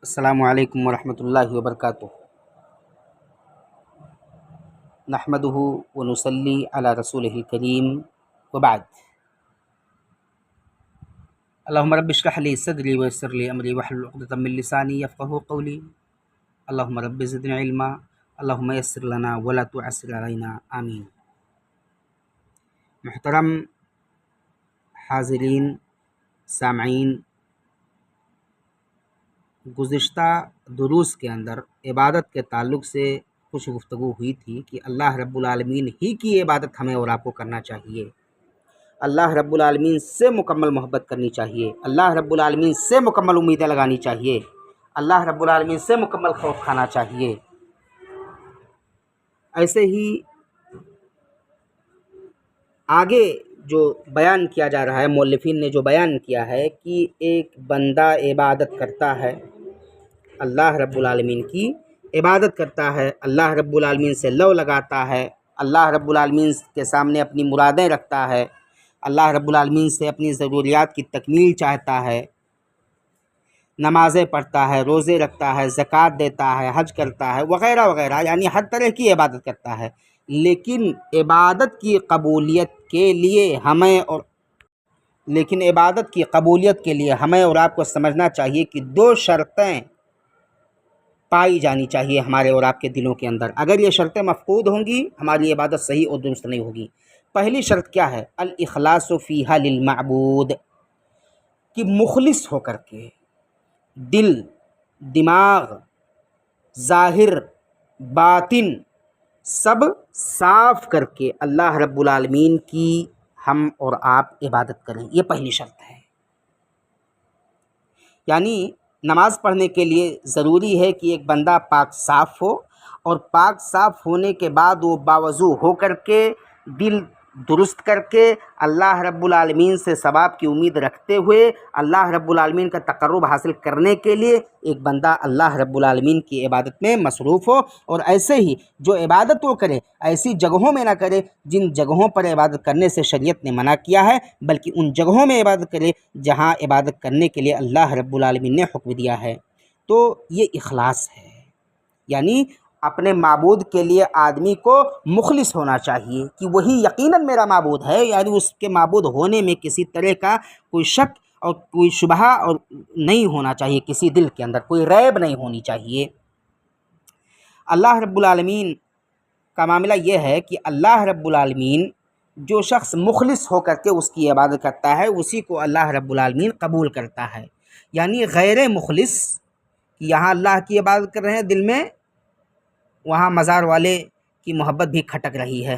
السلام علیکم ورحمۃ اللہ وبرکاتہ۔ نحمده ونصلی علی رسولہ الکریم وبعد۔ اللہم رب اشرح لی صدری ویسر لی امری واحلل عقدۃ من لسانی یفقہوا قولی۔ اللہم رب زدنا علما، اللہم یسر لنا ولا تعسر علینا، آمین۔ محترم حاضرین، سامعین، گزشتہ دروس کے اندر عبادت کے تعلق سے کچھ گفتگو ہوئی تھی کہ اللہ رب العالمین ہی کی عبادت ہمیں اور آپ کو کرنا چاہیے، اللہ رب العالمین سے مکمل محبت کرنی چاہیے، اللہ رب العالمین سے مکمل امیدیں لگانی چاہیے، اللہ رب العالمین سے مکمل خوف کھانا چاہیے۔ ایسے ہی آگے جو بیان کیا جا رہا ہے، مؤلفین نے جو بیان کیا ہے کہ ایک بندہ عبادت کرتا ہے، اللہ رب العالمین کی عبادت کرتا ہے، اللہ رب العالمین سے لو لگاتا ہے، اللہ رب العالمین کے سامنے اپنی مرادیں رکھتا ہے، اللہ رب العالمین سے اپنی ضروریات کی تکمیل چاہتا ہے، نمازیں پڑھتا ہے، روزے رکھتا ہے، زکوٰۃ دیتا ہے، حج کرتا ہے، وغیرہ وغیرہ، یعنی ہر طرح کی عبادت کرتا ہے۔ لیکن عبادت کی قبولیت کے لیے ہمیں اور آپ کو سمجھنا چاہیے کہ دو شرطیں پائی جانی چاہیے ہمارے اور آپ کے دلوں کے اندر۔ اگر یہ شرطیں مفقود ہوں گی، ہماری عبادت صحیح اور درست نہیں ہوگی۔ پہلی شرط کیا ہے؟ الاخلاص فیہا للمعبود، کہ مخلص ہو کر کے دل، دماغ، ظاہر، باطن سب صاف کر کے اللہ رب العالمین کی ہم اور آپ عبادت کریں، یہ پہلی شرط ہے۔ یعنی نماز پڑھنے کے لیے ضروری ہے کہ ایک بندہ پاک صاف ہو، اور پاک صاف ہونے کے بعد وہ باوضو ہو کر کے، دل درست کر کے، اللہ رب العالمین سے ثواب کی امید رکھتے ہوئے، اللہ رب العالمین کا تقرب حاصل کرنے کے لیے ایک بندہ اللہ رب العالمین کی عبادت میں مصروف ہو۔ اور ایسے ہی جو عبادت وہ کرے ایسی جگہوں میں نہ کرے جن جگہوں پر عبادت کرنے سے شریعت نے منع کیا ہے، بلکہ ان جگہوں میں عبادت کرے جہاں عبادت کرنے کے لیے اللہ رب العالمین نے حکم دیا ہے۔ تو یہ اخلاص ہے، یعنی اپنے معبود کے لیے آدمی کو مخلص ہونا چاہیے کہ وہی یقیناً میرا معبود ہے، یعنی اس کے معبود ہونے میں کسی طرح کا کوئی شک اور کوئی شبہ اور نہیں ہونا چاہیے، کسی دل کے اندر کوئی ریب نہیں ہونی چاہیے۔ اللہ رب العالمین کا معاملہ یہ ہے کہ اللہ رب العالمین جو شخص مخلص ہو کر کے اس کی عبادت کرتا ہے اسی کو اللہ رب العالمین قبول کرتا ہے۔ یعنی غیر مخلص، یہاں اللہ کی عبادت کر رہے ہیں، دل میں وہاں مزار والے کی محبت بھی کھٹک رہی ہے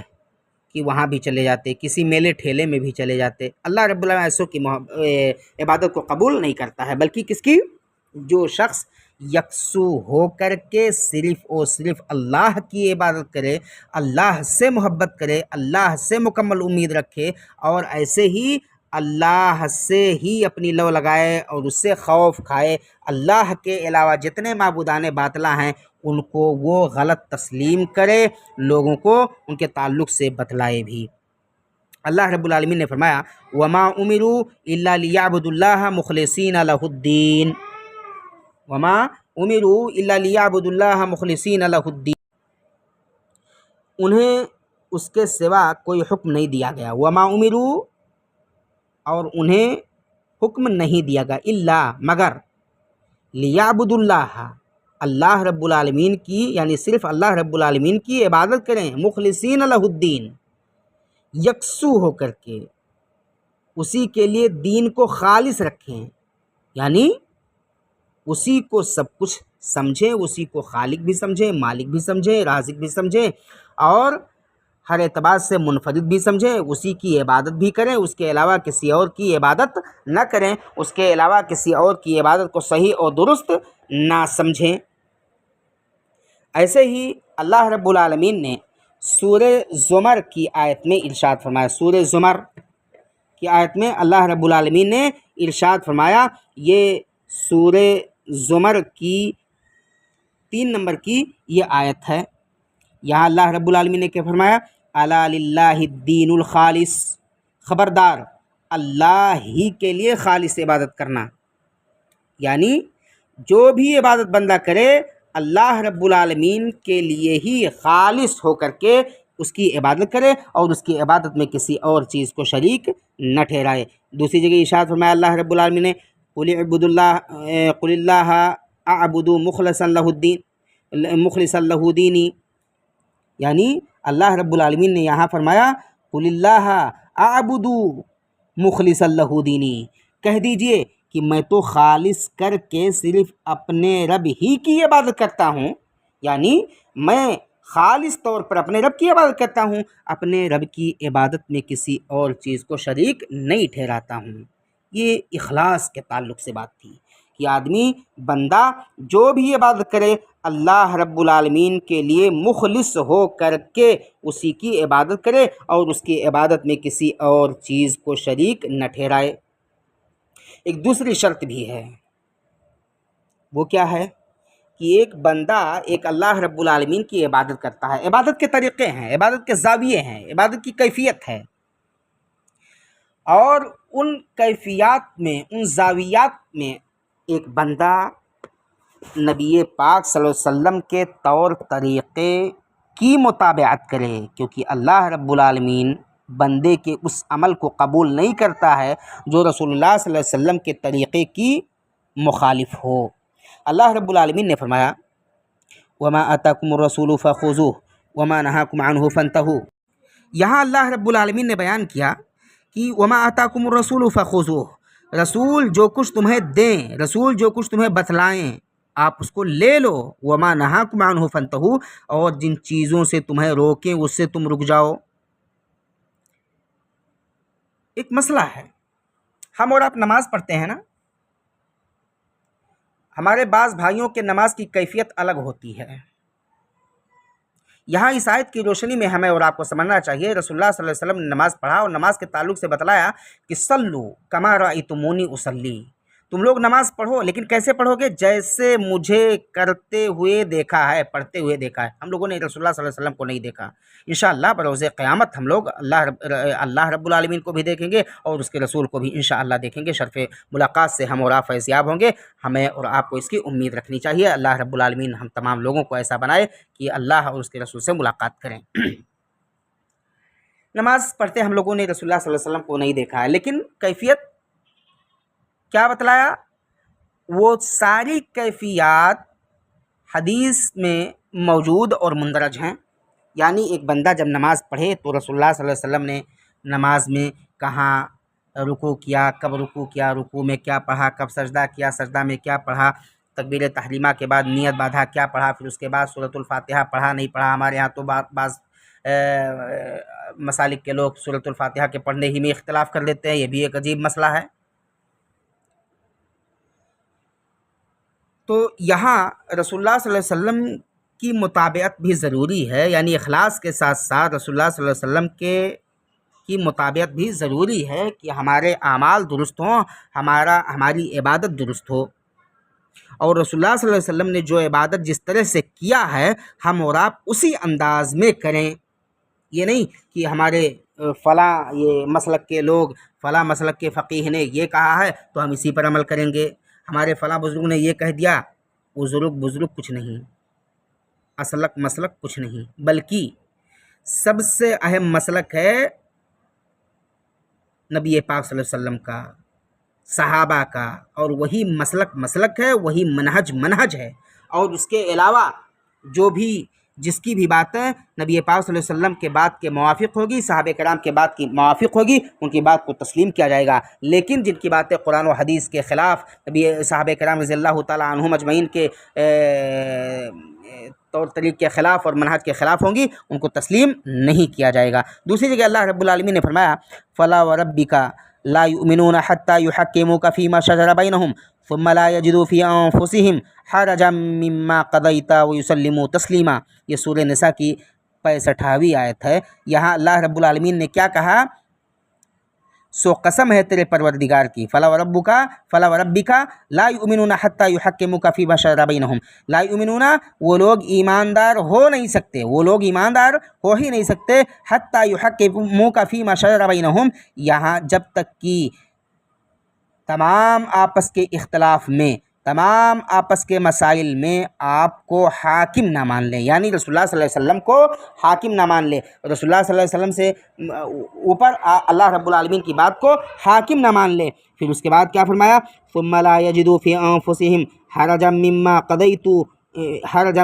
کہ وہاں بھی چلے جاتے، کسی میلے ٹھیلے میں بھی چلے جاتے، اللہ رب العالمین ایسوں کی عبادت کو قبول نہیں کرتا ہے، بلکہ کس کی؟ جو شخص یکسو ہو کر کے صرف اور صرف اللہ کی عبادت کرے، اللہ سے محبت کرے، اللہ سے مکمل امید رکھے، اور ایسے ہی اللہ سے ہی اپنی لو لگائے اور اس سے خوف کھائے، اللہ کے علاوہ جتنے معبودان باطلہ ہیں ان کو وہ غلط تسلیم کرے، لوگوں کو ان کے تعلق سے بتلائے بھی۔ اللہ رب العالمین نے فرمایا وَمَا أُمِرُوا إِلَّا لِيَعْبُدُوا اللَّهَ مُخْلِصِينَ لَهُ الدِّينَ، وَمَا أُمِرُوا إِلَّا لِيَعْبُدُوا اللَّهَ مُخْلِصِينَ لَهُ الدِّينَ، انہیں اس کے سوا کوئی حکم نہیں دیا گیا، وَمَا أُمِرُوا، اور انہیں حکم نہیں دیا گیا، الا مگر، لِيَعْبُدُوا اللَّهَ، اللہ رب العالمین کی، یعنی صرف اللہ رب العالمین کی عبادت کریں، مخلصین لہ الدین، یکسو ہو کر کے اسی کے لیے دین کو خالص رکھیں، یعنی اسی کو سب کچھ سمجھیں، اسی کو خالق بھی سمجھیں، مالک بھی سمجھیں، رازق بھی سمجھیں، اور ہر اعتبار سے منفرد بھی سمجھیں، اسی کی عبادت بھی کریں، اس کے علاوہ کسی اور کی عبادت نہ کریں، اس کے علاوہ کسی اور کی عبادت کو صحیح اور درست نہ سمجھیں۔ ایسے ہی اللہ رب العالمین نے سورہ زمر کی آیت میں ارشاد فرمایا، سورہ زمر کی آیت میں اللہ رب العالمین نے ارشاد فرمایا، یہ سورہ زمر کی 3 نمبر کی یہ آیت ہے۔ یہاں اللہ رب العالمین نے کیا فرمایا؟ الا للہ الدین الخالص، خبردار اللہ ہی کے لیے خالص عبادت کرنا، یعنی جو بھی عبادت بندہ کرے اللہ رب العالمین کے لیے ہی خالص ہو کر کے اس کی عبادت کرے اور اس کی عبادت میں کسی اور چیز کو شریک نہ ٹھہرائے۔ دوسری جگہ ارشاد فرمایا اللہ رب العالمین نے قل اللہ اعبد مخلصا لہ دینی، یعنی اللہ رب العالمین نے یہاں فرمایا قل اللہ اعبد مخلصا لہ دینی، کہہ دیجئے کہ میں تو خالص کر کے صرف اپنے رب ہی کی عبادت کرتا ہوں، یعنی میں خالص طور پر اپنے رب کی عبادت کرتا ہوں، اپنے رب کی عبادت میں کسی اور چیز کو شریک نہیں ٹھہراتا ہوں۔ یہ اخلاص کے تعلق سے بات تھی کہ آدمی بندہ جو بھی عبادت کرے اللہ رب العالمین کے لیے مخلص ہو کر کے اسی کی عبادت کرے اور اس کی عبادت میں کسی اور چیز کو شریک نہ ٹھہرائے۔ ایک دوسری شرط بھی ہے، وہ کیا ہے کہ ایک بندہ ایک اللہ رب العالمین کی عبادت کرتا ہے، عبادت کے طریقے ہیں، عبادت کے زاویے ہیں، عبادت کی کیفیت ہے، اور ان کیفیات میں، ان زاویات میں ایک بندہ نبی پاک صلی اللہ علیہ وسلم کے طور طریقے کی مطابقت کرے، کیونکہ اللہ رب العالمین بندے کے اس عمل کو قبول نہیں کرتا ہے جو رسول اللہ صلی اللہ علیہ وسلم کے طریقے کی مخالف ہو۔ اللہ رب العالمین نے فرمایا وما آتاکم الرسول فخذوہ وما نہاکم عنہ فانتہوا، یہاں اللہ رب العالمین نے بیان کیا کہ وما آتاکم الرسول فخذوہ، رسول جو کچھ تمہیں دیں، رسول جو کچھ تمہیں بتلائیں آپ اس کو لے لو، وما نہاکم عنہ فانتہوا، اور جن چیزوں سے تمہیں روکیں اس سے تم رک جاؤ۔ ایک مسئلہ ہے، ہم اور آپ نماز پڑھتے ہیں نا، ہمارے بعض بھائیوں کے نماز کی کیفیت الگ ہوتی ہے۔ یہاں اس آیت کی روشنی میں ہمیں اور آپ کو سمجھنا چاہیے، رسول اللہ صلی اللہ علیہ وسلم نے نماز پڑھا اور نماز کے تعلق سے بتلایا کہ صلو کما رأیتمونی اصلی، تم لوگ نماز پڑھو لیکن کیسے پڑھو گے؟ جیسے مجھے کرتے ہوئے دیکھا ہے، پڑھتے ہوئے دیکھا ہے۔ ہم لوگوں نے رسول اللہ صلی اللہ علیہ وسلم کو نہیں دیکھا، انشاءاللہ بروز قیامت ہم لوگ اللہ رب العالمین کو بھی دیکھیں گے اور اس کے رسول کو بھی انشاءاللہ دیکھیں گے۔ شرف ملاقات سے ہم اور آپ فیضیاب ہوں گے، ہمیں اور آپ کو اس کی امید رکھنی چاہیے۔ اللہ رب العالمین ہم تمام لوگوں کو ایسا بنائے کہ اللہ اور اس کے رسول سے ملاقات کریں۔ نماز پڑھتے ہم لوگوں نے رسول اللہ صلی اللہ علیہ وسلم کو نہیں دیکھا ہے، لیکن کیفیت کیا بتلایا؟ وہ ساری کیفیات حدیث میں موجود اور مندرج ہیں، یعنی ایک بندہ جب نماز پڑھے تو رسول اللہ صلی اللہ علیہ وسلم نے نماز میں کہاں رکوع کیا، کب رکوع کیا، رکوع میں کیا پڑھا، کب سجدہ کیا، سجدہ میں کیا پڑھا، تکبیر تحریمہ کے بعد نیت باندھا کیا پڑھا، پھر اس کے بعد سورۃ الفاتحہ پڑھا نہیں پڑھا۔ ہمارے ہاں تو بعض مسالک کے لوگ سورۃ الفاتحہ کے پڑھنے ہی میں اختلاف کر لیتے ہیں، یہ بھی ایک عجیب مسئلہ ہے۔ تو یہاں رسول اللہ صلی اللہ علیہ وسلم کی مطابقت بھی ضروری ہے، یعنی اخلاص کے ساتھ ساتھ رسول اللہ صلی اللہ علیہ وسلم کی مطابقت بھی ضروری ہے کہ ہمارے اعمال درست ہوں، ہماری عبادت درست ہو، اور رسول اللہ صلی اللہ علیہ وسلم نے جو عبادت جس طرح سے کیا ہے ہم اور آپ اسی انداز میں کریں۔ یہ نہیں کہ ہمارے فلاں یہ مسلک کے لوگ، فلاں مسلک کے فقیہ نے یہ کہا ہے تو ہم اسی پر عمل کریں گے، ہمارے فلاں بزرگ نے یہ کہہ دیا، بزرگ کچھ نہیں، اسلک مسلک کچھ نہیں، بلکہ سب سے اہم مسلک ہے نبی پاک صلی اللہ علیہ وسلم کا، صحابہ کا، اور وہی مسلک ہے، وہی منہج ہے، اور اس کے علاوہ جو بھی جس کی بھی باتیں نبی پاک صلی اللہ علیہ وسلم کے بات کے موافق ہوگی، صحابہ کرام کے بات کی موافق ہوگی، ان کی بات کو تسلیم کیا جائے گا۔ لیکن جن کی باتیں قرآن و حدیث کے خلاف، صحابہ کرام رضی اللہ تعالیٰ عنہم اجمعین کے طور طریق کے خلاف اور منہج کے خلاف ہوں گی، ان کو تسلیم نہیں کیا جائے گا۔ دوسری جگہ اللہ رب العالمین نے فرمایا فلا وربک لا یؤمنون حتی یحکموک فیما شجر بینہم ثم لا یجدوا فی انفسہم حرجا مما قضیت ویسلموا تسلیما، یہ سورہ نساء کی 65ویں آیت ہے۔ یہاں اللہ رب العالمین نے کیا کہا؟ سو قسم ہے تیرے پروردگار کی، فلا وربک لا یؤمنون حتی یحکموک فیما شجر بینہم، لا یؤمنون وہ لوگ ایماندار ہو نہیں سکتے، وہ لوگ ایماندار ہو ہی نہیں سکتے، حتی یحکموک فیما شجر بینہم، یہاں جب تک کہ تمام آپس کے اختلاف میں، تمام آپس کے مسائل میں آپ کو حاکم نہ مان لیں، یعنی رسول اللہ صلی اللہ علیہ وسلم کو حاکم نہ مان لیں، رسول اللہ صلی اللہ علیہ وسلم سے اوپر اللہ رب العالمین کی بات کو حاکم نہ مان لیں۔ پھر اس کے بعد کیا فرمایا؟ ثم لا يجدوا في انفسهم حرجا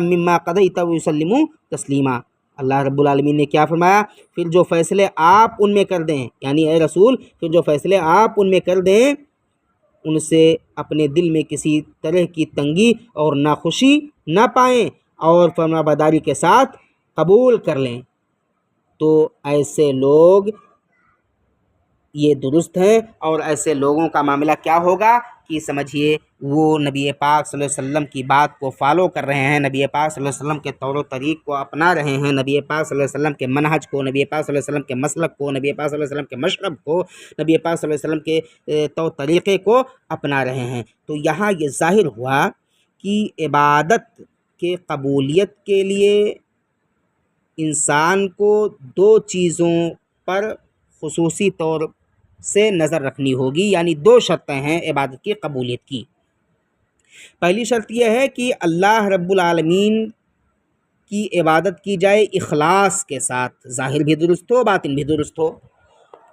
مما قضيت ويسلموا تسلیما۔ اللہ رب العالمین نے کیا فرمایا؟ پھر جو فیصلے آپ ان میں کر دیں، یعنی اے رسول پھر جو فیصلے آپ ان میں کر دیں ان سے اپنے دل میں کسی طرح کی تنگی اور ناخوشی نہ پائیں اور فرمانبرداری کے ساتھ قبول کر لیں۔ تو ایسے لوگ یہ درست ہیں، اور ایسے لوگوں کا معاملہ کیا ہوگا کہ سمجھیے وہ نبی پاک صلی اللہ علیہ وسلم کی بات کو فالو کر رہے ہیں، نبی پاک صلی اللہ علیہ وسلم کے طور و طریق کو اپنا رہے ہیں، نبی پاک صلی اللہ علیہ وسلم کے منہج کو، نبی پاک صلی اللہ علیہ وسلم کے مسلک کو، نبی پاک صلی اللہ علیہ وسلم کے مشرب کو، نبی پاک صلی اللہ علیہ وسلم کے طور طریقے کو اپنا رہے ہیں۔ تو یہاں یہ ظاہر ہوا کہ عبادت کے قبولیت کے لیے انسان کو دو چیزوں پر خصوصی طور سے نظر رکھنی ہوگی، یعنی دو شرطیں ہیں عبادت کی قبولیت کی۔ پہلی شرط یہ ہے کہ اللہ رب العالمین کی عبادت کی جائے اخلاص کے ساتھ، ظاہر بھی درست ہو باطن بھی درست ہو،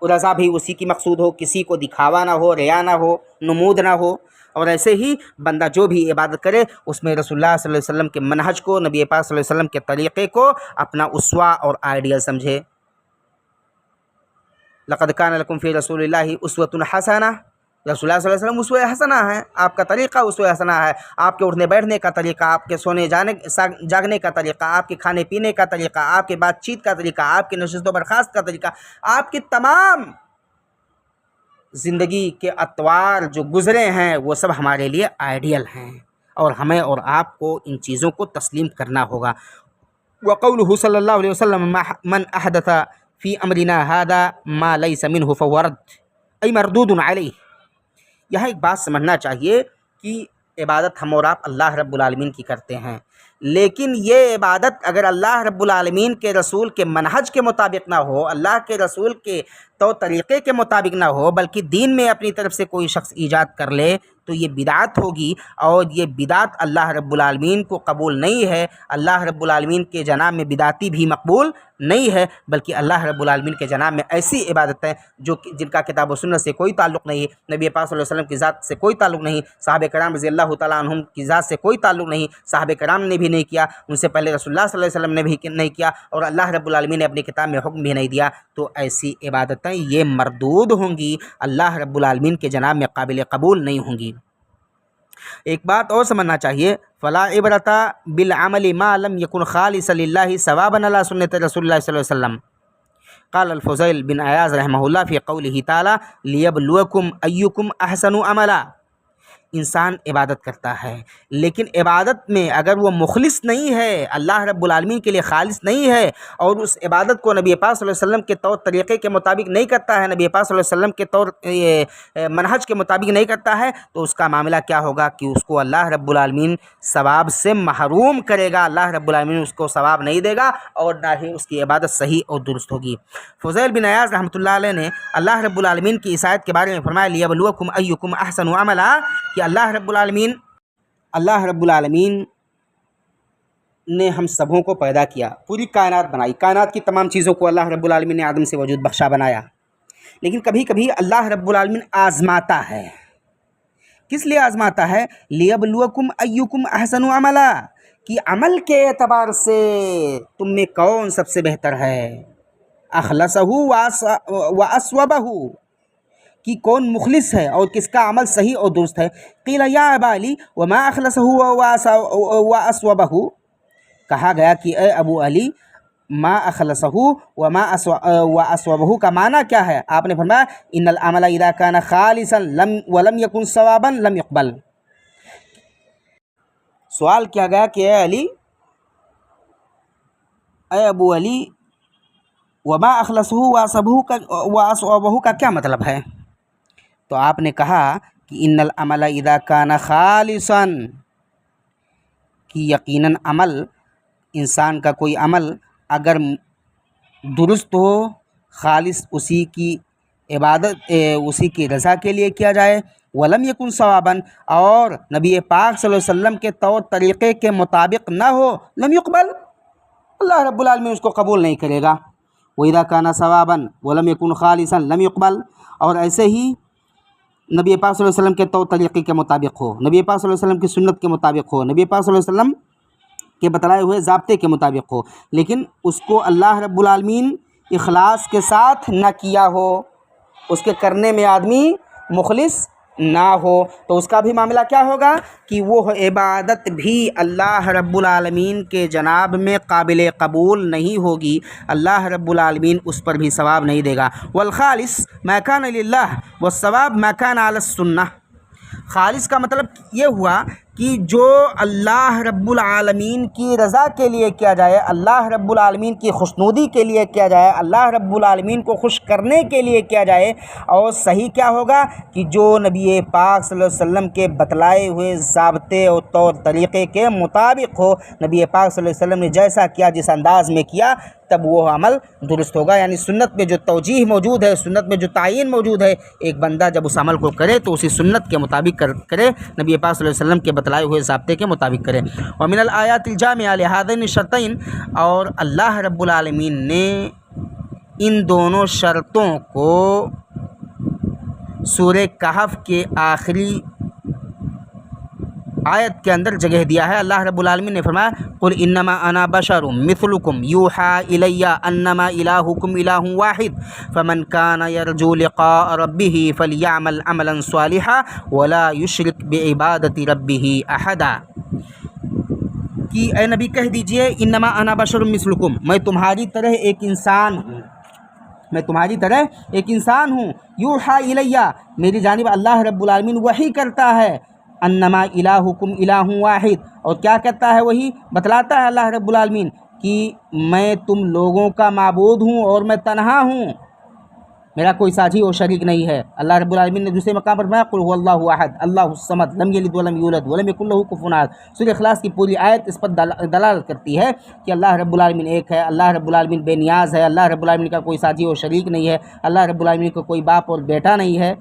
رضا بھی اسی کی مقصود ہو، کسی کو دکھاوا نہ ہو، ریا نہ ہو، نمود نہ ہو۔ اور ایسے ہی بندہ جو بھی عبادت کرے اس میں رسول اللہ صلی اللہ علیہ وسلم کے منہج کو، نبی پاک صلی اللہ علیہ وسلم کے طریقے کو اپنا اسوہ اور آئیڈیل سمجھے۔ لقد کان لکم فی رسول اللہ اسوۃ حسنہ، رسول اللہ صلی اللہ علیہ وسلم اسوہ حسنہ ہے، آپ کا طریقہ اسوہ حسنہ ہے، آپ کے اٹھنے بیٹھنے کا طریقہ، آپ کے سونے جاگنے کا طریقہ، آپ کے کھانے پینے کا طریقہ، آپ کے بات چیت کا طریقہ، آپ کی نشست و برخاست کا طریقہ، آپ کی تمام زندگی کے اطوار جو گزرے ہیں وہ سب ہمارے لیے آئیڈیل ہیں، اور ہمیں اور آپ کو ان چیزوں کو تسلیم کرنا ہوگا۔ وقولہ صلی اللہ علیہ وسلم من احدث فی امرنا ھذا ما لیس منہ فہو رد ای مردود علیہ۔ یہاں ایک بات سمجھنا چاہیے کہ عبادت ہم اور آپ اللہ رب العالمین کی کرتے ہیں، لیکن یہ عبادت اگر اللہ رب العالمین کے رسول کے منہج کے مطابق نہ ہو، اللہ کے رسول کے طور طریقے کے مطابق نہ ہو، بلکہ دین میں اپنی طرف سے کوئی شخص ایجاد کر لے تو یہ بدعت ہوگی، اور یہ بدعت اللہ رب العالمین کو قبول نہیں ہے۔ اللہ رب العالمین کے جناب میں بدعتی بھی مقبول نہیں ہے، بلکہ اللہ رب العالمین کے جناب میں ایسی عبادتیں جن کا کتاب و سنت سے کوئی تعلق نہیں، نبی پاک صلی اللہ علیہ وسلم کی ذات سے کوئی تعلق نہیں، صحابہ کرام رضی اللہ تعالیٰ عنہم کی ذات سے کوئی تعلق نہیں، صحابہ کرام نے بھی نہیں کیا، ان سے پہلے رسول اللہ صلی اللہ علیہ وسلم نے بھی نہیں کیا، اور اللہ رب العالمین نے اپنی کتاب میں حکم بھی نہیں دیا، تو ایسی عبادتیں یہ مردود ہوں گی، اللہ رب العالمین کے جناب میں قابل قبول نہیں ہوں گی۔ ایک بات اور سمجھنا چاہیے، فلا عبرۃ بالعمل ما لم یکن خالصا للہ ثوابا علی سنت رسول اللہ صلی اللہ علیہ وسلم۔ قال الفضیل بن عیاض رحمہ اللہ فی قولہ تعالی لیبلوکم ایکم احسن عملا۔ انسان عبادت کرتا ہے، لیکن عبادت میں اگر وہ مخلص نہیں ہے، اللہ رب العالمین کے لیے خالص نہیں ہے، اور اس عبادت کو نبی پاک صلی اللہ علیہ وسلم کے طور طریقے کے مطابق نہیں کرتا ہے، نبی پاک صلی اللہ علیہ وسلم کے طور منہج کے مطابق نہیں کرتا ہے، تو اس کا معاملہ کیا ہوگا کہ اس کو اللہ رب العالمین ثواب سے محروم کرے گا، اللہ رب العالمین اس کو ثواب نہیں دے گا، اور نہ ہی اس کی عبادت صحیح اور درست ہوگی۔ فضیل بن عیاض رحمۃ اللہ علیہ نے اللہ رب العالمین کی اس آیت کے بارے میں فرمایا لیبلوکم ایکم احسن عملا، کہ اللہ رب العالمین نے ہم سبوں کو پیدا کیا، پوری کائنات بنائی، کائنات کی تمام چیزوں کو اللہ رب العالمین نے آدم سے وجود بخشا بنایا، لیکن کبھی کبھی اللہ رب العالمین آزماتا ہے۔ کس لیے آزماتا ہے؟ لیبلوکم ایکم احسن عملا، کہ عمل کے اعتبار سے تم میں کون سب سے بہتر ہے، اخلصہ واصوبہ، کہ کون مخلص ہے اور کس کا عمل صحیح اور درست ہے۔ قیل یا ابا علی وما اخلصہ واصوبہ، کہا گیا کہ اے ابو علی ما اخلصہ وما واصوبہ کا معنی کیا ہے؟ آپ نے فرمایا ان العمل اذا کان خالصا ولم یکن ثوابا لم يقبل۔ سوال کیا گیا کہ اے ابو علی وما اخلصہ واصوبہ کا کیا مطلب ہے؟ تو آپ نے کہا کہ ان العمل اذا کان خالصا، کہ یقیناً عمل، انسان کا کوئی عمل اگر درست ہو، خالص اسی کی عبادت اسی کی رضا کے لیے کیا جائے، ولم یکن ثواباً، اور نبی پاک صلی اللہ علیہ وسلم کے طور طریقے کے مطابق نہ ہو، لم یقبل، اللہ رب العالمین اس کو قبول نہیں کرے گا۔ وَإِذَا كَانَ ثَوَابًا وَلَمْ يَكُنْ خَالِصًا لَمْ يُقْبَلْ، اور ایسے ہی نبی پاک صلی اللہ علیہ وسلم کے طور طریقے کے مطابق ہو، نبی پاک صلی اللہ علیہ وسلم کی سنت کے مطابق ہو، نبی پاک صلی اللہ علیہ وسلم کے بتلائے ہوئے ضابطے کے مطابق ہو، لیکن اس کو اللہ رب العالمین اخلاص کے ساتھ نہ کیا ہو، اس کے کرنے میں آدمی مخلص نہ ہو، تو اس کا بھی معاملہ کیا ہوگا کہ وہ عبادت بھی اللہ رب العالمین کے جناب میں قابل قبول نہیں ہوگی، اللہ رب العالمین اس پر بھی ثواب نہیں دے گا۔ والخالص ما کان للہ والثواب ما کان علی السنہ، خالص کا مطلب یہ ہوا کہ جو اللہ رب العالمین کی رضا کے لیے کیا جائے، اللہ رب العالمین کی خوشنودی کے لیے کیا جائے، اللہ رب العالمین کو خوش کرنے کے لیے کیا جائے، اور صحیح کیا ہوگا کہ جو نبی پاک صلی اللہ علیہ وسلم کے بتلائے ہوئے ضابطے اور طور طریقے کے مطابق ہو، نبی پاک صلی اللہ علیہ وسلم نے جیسا کیا، جس انداز میں کیا، تب وہ عمل درست ہوگا۔ یعنی سنت میں جو توجیہ موجود ہے، سنت میں جو تعین موجود ہے، ایک بندہ جب اس عمل کو کرے تو اسی سنت کے مطابق کرے، نبی پاک صلی اللہ علیہ وسلم کے بتلائے ہوئے ضابطے کے مطابق کرے۔ ومن الآیات الجامعہ لہذین الشرطین، اور اللہ رب العالمین نے ان دونوں شرطوں کو سورہ کہف کے آخری آیت کے اندر جگہ دیا ہے۔ اللہ رب العالمین نے فرمایا قل انما انا بشر مثلکم یوحی الی انما الہکم الہ واحد فمن کان یرجو لقاء ربہ فلیعمل عملا صالحا ولا یشرک بعبادت ربہ احدا، کہ اے نبی کہہ دیجئے انما انا بشر مثلکم، میں تمہاری طرح ایک انسان ہوں، میں تمہاری طرح ایک انسان ہوں، یوحی الی، میری جانب اللہ رب العالمین وحی کرتا ہے، انما الہکم الہ واحد، اور کیا کہتا ہے وہی بتلاتا ہے اللہ رب العالمین کہ میں تم لوگوں کا معبود ہوں اور میں تنہا ہوں، میرا کوئی ساجی اور شریک نہیں ہے۔ اللہ رب العالمین نے دوسرے مقام پر فرمایا قل هو اللہ احد اللہ الصمد لم یلد ولم یولد ولم یکن له کفوا احد۔ سورہ اخلاص کی پوری آیت اس پر دلالت کرتی ہے کہ اللہ رب العالمین ایک ہے، اللہ رب العالمین بے نیاز ہے، اللہ رب العالمین کا کوئی ساجی اور شریک نہیں ہے، اللہ رب العالمین کا کوئی باپ اور بیٹا نہیں ہے،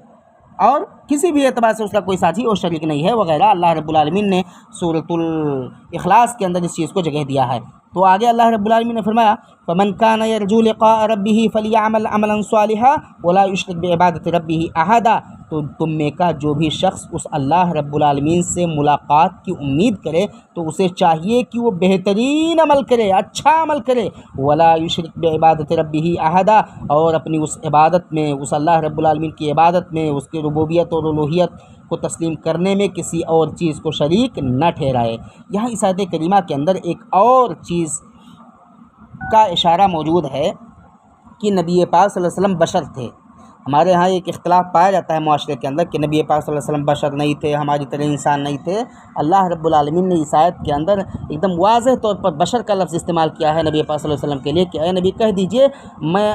اور کسی بھی اعتبار سے اس کا کوئی ساتھی اور شریک نہیں ہے وغیرہ۔ اللہ رب العالمین نے سورۃ الاخلاص کے اندر اس چیز کو جگہ دیا ہے۔ تو آگے اللہ رب العالمین نے فرمایا فمن کان یرجو لقاء ربہ فلیعمل عملا صالحا ولا یشرک بعبادت ربہ احدا، تو تم میں کا جو بھی شخص اس اللہ رب العالمین سے ملاقات کی امید کرے تو اسے چاہیے کہ وہ بہترین عمل کرے، اچھا عمل کرے، ولا یشرک بعبادت ربہ احدا، اور اپنی اس عبادت میں، اس اللہ رب العالمین کی عبادت میں، اس کی ربوبیت اور الوہیت کو تسلیم کرنے میں کسی اور چیز کو شریک نہ ٹھہرائے۔ یہاں اس آیت کریمہ کے اندر ایک اور چیز کا اشارہ موجود ہے کہ نبی پاک صلی اللہ علیہ وسلم بشر تھے۔ ہمارے ہاں ایک اختلاف پایا جاتا ہے معاشرے کے اندر کہ نبی پاک صلی اللہ علیہ وسلم بشر نہیں تھے، ہماری طرح انسان نہیں تھے۔ اللہ رب العالمین نے اس آیت کے اندر ایک دم واضح طور پر بشر کا لفظ استعمال کیا ہے نبی پاک صلی اللہ علیہ وسلم کے لیے کہ اے نبی کہہ دیجئے میں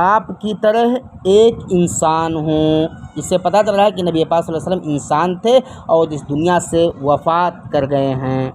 آپ کی طرح ایک انسان ہوں۔ اس سے پتہ چل رہا ہے کہ نبی پاک صلی اللہ علیہ وسلم انسان تھے اور اس دنیا سے وفات کر گئے ہیں۔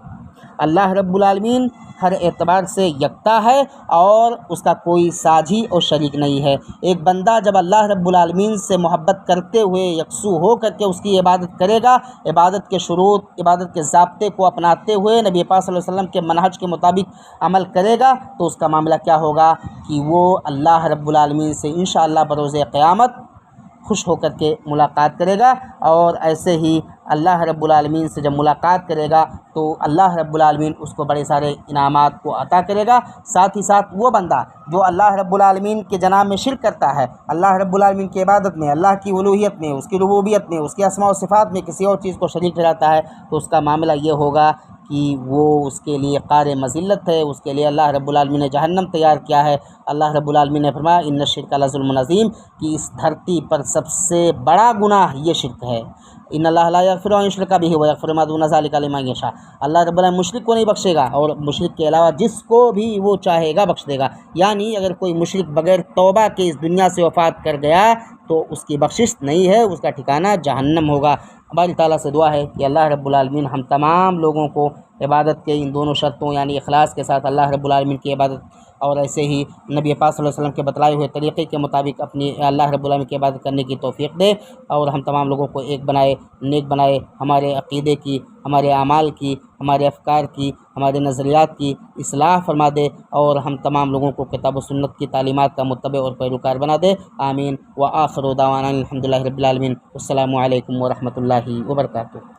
اللہ رب العالمین ہر اعتبار سے یکتا ہے اور اس کا کوئی ساجھی اور شریک نہیں ہے۔ ایک بندہ جب اللہ رب العالمین سے محبت کرتے ہوئے یکسو ہو کر کے اس کی عبادت کرے گا، عبادت کے شروط، عبادت کے ضابطے کو اپناتے ہوئے نبی پاک صلی اللہ علیہ وسلم کے منہج کے مطابق عمل کرے گا، تو اس کا معاملہ کیا ہوگا کہ وہ اللہ رب العالمین سے انشاءاللہ بروز قیامت خوش ہو کر کے ملاقات کرے گا، اور ایسے ہی اللہ رب العالمین سے جب ملاقات کرے گا تو اللہ رب العالمین اس کو بڑے سارے انعامات کو عطا کرے گا۔ ساتھ ہی ساتھ وہ بندہ جو اللہ رب العالمین کے جناب میں شرک کرتا ہے، اللہ رب العالمین کی عبادت میں، اللہ کی الوہیت میں، اس کی ربوبیت میں، اس کی اسماء و صفات میں کسی اور چیز کو شریک ٹھہراتا ہے، تو اس کا معاملہ یہ ہوگا کہ وہ اس کے لیے قار مذلت ہے، اس کے لیے اللہ رب العالمین نے جہنم تیار کیا ہے۔ اللہ رب العالمین نے فرمایا ان الشرک لظلم عظیم، کہ اس دھرتی پر سب سے بڑا گناہ یہ شرک ہے۔ ان اللہ لا یغفر ان یشرک بہ ویغفر ما دون ذلک لمن یشاء، اللہ رب العالمین مشرک کو نہیں بخشے گا اور مشرک کے علاوہ جس کو بھی وہ چاہے گا بخش دے گا۔ یعنی اگر کوئی مشرک بغیر توبہ کے اس دنیا سے وفات کر گیا تو اس کی بخشش نہیں ہے، اس کا ٹھکانہ جہنم ہوگا۔ ہماری تعالیٰ سے دعا ہے کہ اللہ رب العالمین ہم تمام لوگوں کو عبادت کے ان دونوں شرطوں یعنی اخلاص کے ساتھ اللہ رب العالمین کی عبادت اور ایسے ہی نبی پاک صلی اللہ علیہ وسلم کے بتلائے ہوئے طریقے کے مطابق اپنی اللہ رب العالمین کی عبادت کرنے کی توفیق دے، اور ہم تمام لوگوں کو ایک بنائے، نیک بنائے، ہمارے عقیدے کی، ہمارے اعمال کی، ہمارے افکار کی، ہمارے نظریات کی اصلاح فرما دے، اور ہم تمام لوگوں کو کتاب و سنت کی تعلیمات کا متبع اور پیروکار بنا دے، آمین۔ وآخر دعوانا الحمد للہ رب العالمین۔ السلام علیکم ورحمۃ اللہ وبرکاتہ۔